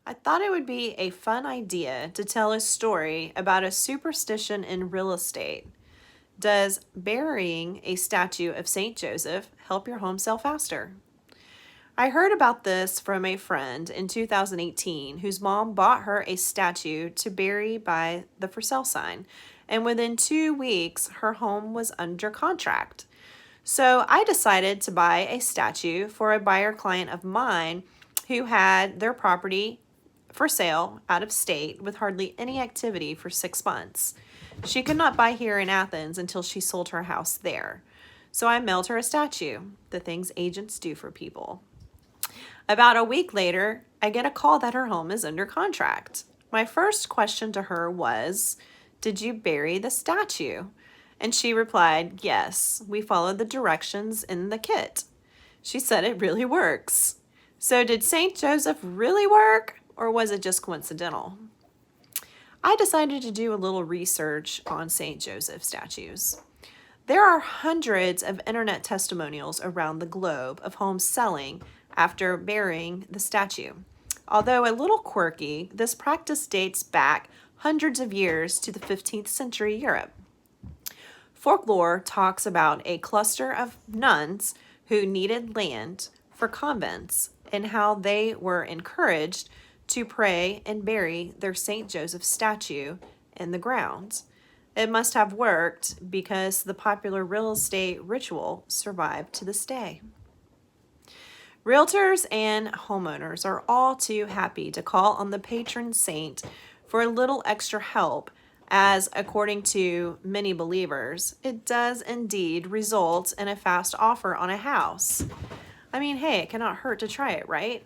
I thought it would be a fun idea to tell a story about a superstition in real estate. Does burying a statue of St. Joseph help your home sell faster? I heard about this from a friend in 2018 whose mom bought her a statue to bury by the for sale sign, and within 2 weeks, her home was under contract. So I decided to buy a statue for a buyer client of mine who had their property for sale out of state with hardly any activity for 6 months. She could not buy here in Athens until she sold her house there. So I mailed her a statue, the things agents do for people. About a week later, I get a call that her home is under contract. My first question to her was, "Did you bury the statue?" And she replied, "Yes, we followed the directions in the kit." She said it really works. So did St. Joseph really work, or was it just coincidental? I decided to do a little research on St. Joseph statues. There are hundreds of internet testimonials around the globe of homes selling after burying the statue. Although a little quirky, this practice dates back hundreds of years to the 15th century Europe. Folklore talks about a cluster of nuns who needed land for convents and how they were encouraged to pray and bury their St. Joseph statue in the ground. It must have worked because the popular real estate ritual survived to this day. Realtors and homeowners are all too happy to call on the patron saint for a little extra help, as according to many believers, it does indeed result in a fast offer on a house. I mean, hey, it cannot hurt to try it, right?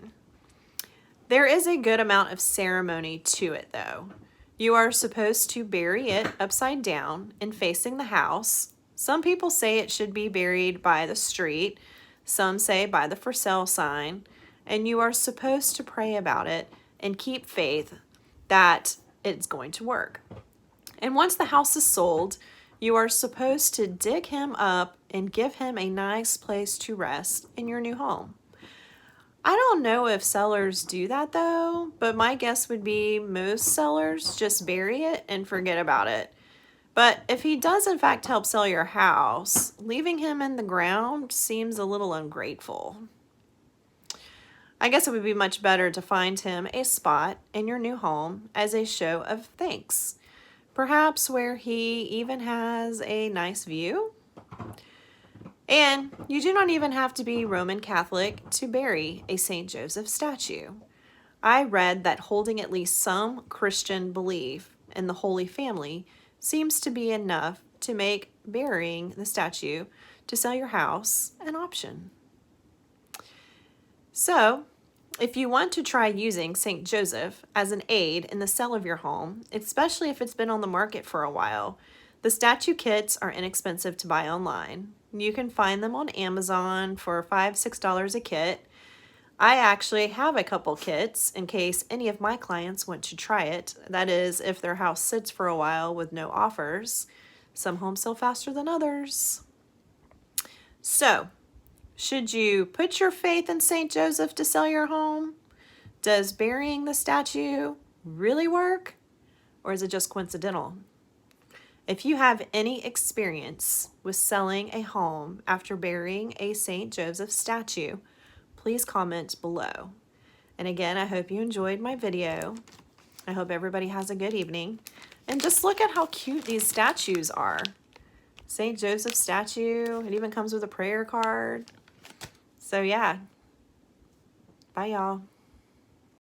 There is a good amount of ceremony to it, though. You are supposed to bury it upside down and facing the house. Some people say it should be buried by the street. Some say by the for sale sign. And you are supposed to pray about it and keep faith that it's going to work. And once the house is sold, you are supposed to dig him up and give him a nice place to rest in your new home. I don't know if sellers do that though, but my guess would be most sellers just bury it and forget about it. But if he does in fact help sell your house, leaving him in the ground seems a little ungrateful. I guess it would be much better to find him a spot in your new home as a show of thanks. Perhaps where he even has a nice view. And you do not even have to be Roman Catholic to bury a St. Joseph statue. I read that holding at least some Christian belief in the Holy Family seems to be enough to make burying the statue to sell your house an option. So, if you want to try using St. Joseph as an aid in the sale of your home, especially if it's been on the market for a while, the statue kits are inexpensive to buy online. You can find them on Amazon for $5, $6 a kit. I actually have a couple kits in case any of my clients want to try it. That is, if their house sits for a while with no offers. Some homes sell faster than others. So, should you put your faith in St. Joseph to sell your home? Does burying the statue really work? Or is it just coincidental? If you have any experience with selling a home after burying a St. Joseph statue, please comment below. And again, I hope you enjoyed my video. I hope everybody has a good evening. And just look at how cute these statues are. St. Joseph statue, it even comes with a prayer card. So yeah, bye y'all.